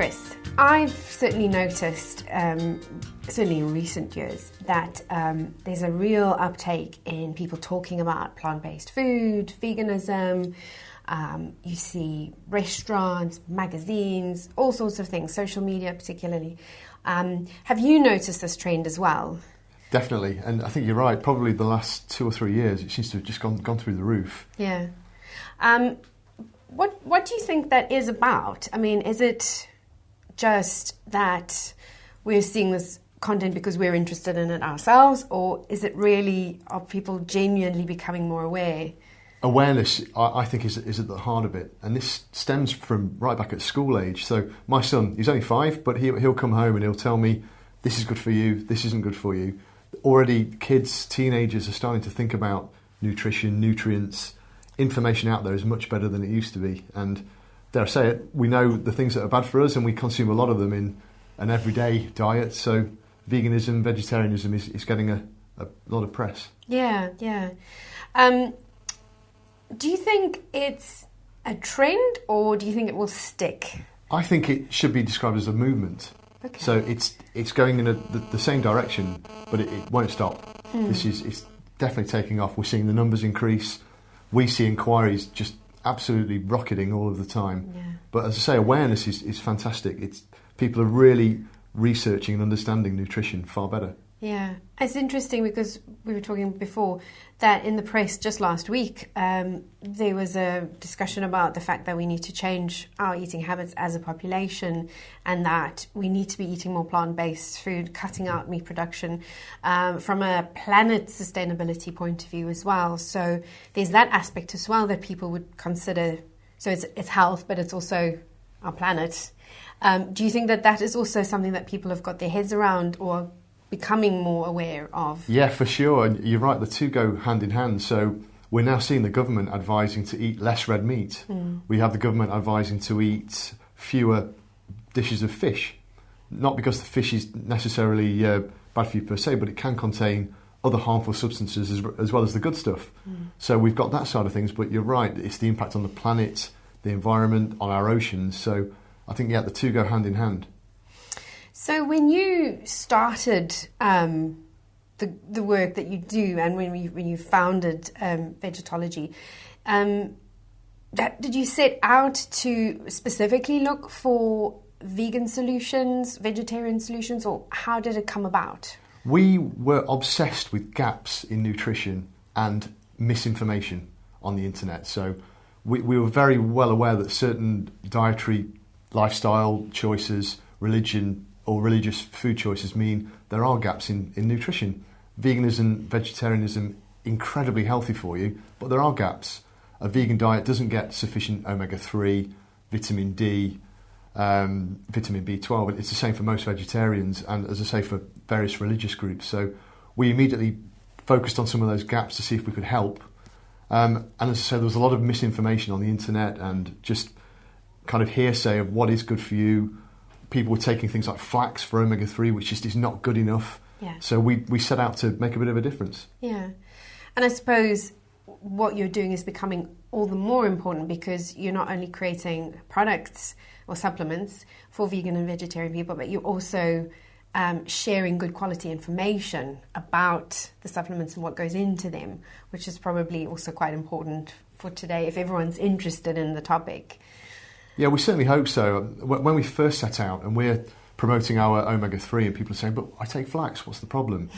Chris, I've certainly noticed, certainly in recent years, that there's a real uptake in people talking about plant-based food, veganism. You see restaurants, magazines, all sorts of things, social media particularly. Have you noticed this trend as well? Definitely, and I think you're right. Probably the last 2 or 3 years, it seems to have just gone through the roof. Yeah. What do you think that is about? I mean, is it just that we're seeing this content because we're interested in it ourselves, or is it really, are people genuinely becoming more aware? Awareness, I think, is at the heart of it, and this stems from right back at school age. So my son, he's only 5, but he'll come home and he'll tell me, this is good for you, this isn't good for you. Already kids, teenagers are starting to think about nutrition, nutrients. Information out there is much better than it used to be, and dare I say it, we know the things that are bad for us, and we consume a lot of them in an everyday diet. So veganism, vegetarianism is getting a lot of press. Yeah. Do you think it's a trend, or do you think it will stick? I think it should be described as a movement. Okay. So it's going in the same direction, but it won't stop. It's definitely taking off. We're seeing the numbers increase. We see inquiries just absolutely rocketing all of the time. Yeah. But as I say, awareness is fantastic. People are really researching and understanding nutrition far better. Yeah, it's interesting because we were talking before that in the press just last week, there was a discussion about the fact that we need to change our eating habits as a population, and that we need to be eating more plant-based food, cutting out meat production from a planet sustainability point of view as well. So there's that aspect as well that people would consider. So it's health, but it's also our planet. Do you think that is also something that people have got their heads around or becoming more aware of? Yeah, for sure. And you're right, the two go hand in hand. So we're now seeing the government advising to eat less red meat. We have the government advising to eat fewer dishes of fish. Not because the fish is necessarily bad for you per se, but it can contain other harmful substances as well as the good stuff. So we've got that side of things, but you're right, it's the impact on the planet, the environment, on our oceans. So I think, yeah, the two go hand in hand. So when you started the work that you do, and when you founded Vegetology, did you set out to specifically look for vegan solutions, vegetarian solutions, or how did it come about? We were obsessed with gaps in nutrition and misinformation on the internet. So we were very well aware that certain dietary lifestyle choices, religion, or religious food choices mean there are gaps in nutrition. Veganism, vegetarianism, incredibly healthy for you, but there are gaps. A vegan diet doesn't get sufficient omega-3, vitamin D, vitamin B12. It's the same for most vegetarians, and as I say, for various religious groups. So we immediately focused on some of those gaps to see if we could help. And as I say, there was a lot of misinformation on the internet and just kind of hearsay of what is good for you. People were taking things like flax for omega-3, which just is not good enough. Yeah. So we set out to make a bit of a difference. Yeah. And I suppose what you're doing is becoming all the more important because you're not only creating products or supplements for vegan and vegetarian people, but you're also sharing good quality information about the supplements and what goes into them, which is probably also quite important for today if everyone's interested in the topic. Yeah, we certainly hope so. When we first set out and we're promoting our omega-3 and people are saying, but I take flax, what's the problem?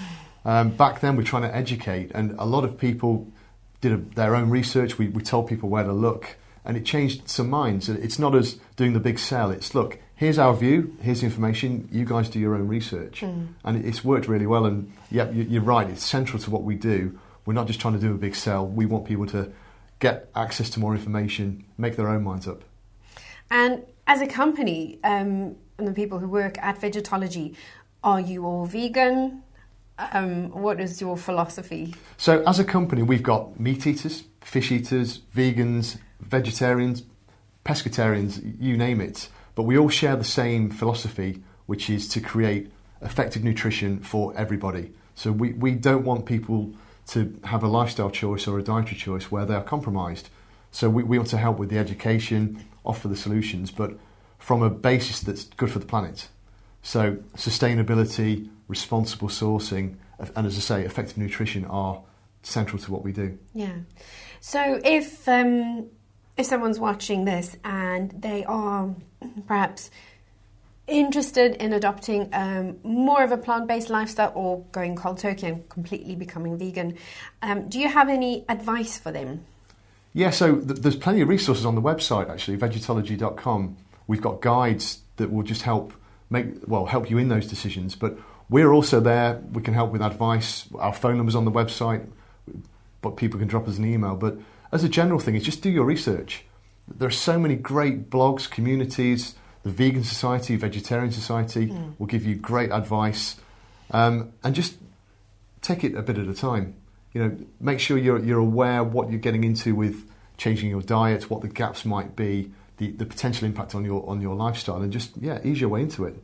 Back then we're trying to educate, and a lot of people did their own research. We told people where to look, and it changed some minds. It's not us doing the big sell. It's, look, here's our view, here's the information, you guys do your own research. And it's worked really well, and yeah, you're right, it's central to what we do. We're not just trying to do a big sell. We want people to get access to more information, make their own minds up. And as a company, and the people who work at Vegetology, are you all vegan? What is your philosophy? So as a company, we've got meat eaters, fish eaters, vegans, vegetarians, pescatarians, you name it. But we all share the same philosophy, which is to create effective nutrition for everybody. So we don't want people to have a lifestyle choice or a dietary choice where they are compromised. So we want to help with the education, offer the solutions, but from a basis that's good for the planet. So sustainability, responsible sourcing, and as I say, effective nutrition are central to what we do. Yeah. So if someone's watching this and they are perhaps interested in adopting more of a plant-based lifestyle or going cold turkey and completely becoming vegan, do you have any advice for them? Yeah, so there's plenty of resources on the website, actually, vegetology.com. We've got guides that will just help you in those decisions. But we're also there. We can help with advice. Our phone number's on the website, but people can drop us an email. But as a general thing, is just do your research. There are so many great blogs, communities. The Vegan Society, Vegetarian Society will give you great advice, and just take it a bit at a time. Make sure you're aware what you're getting into with changing your diet, what the gaps might be, the potential impact on your lifestyle, and just ease your way into it.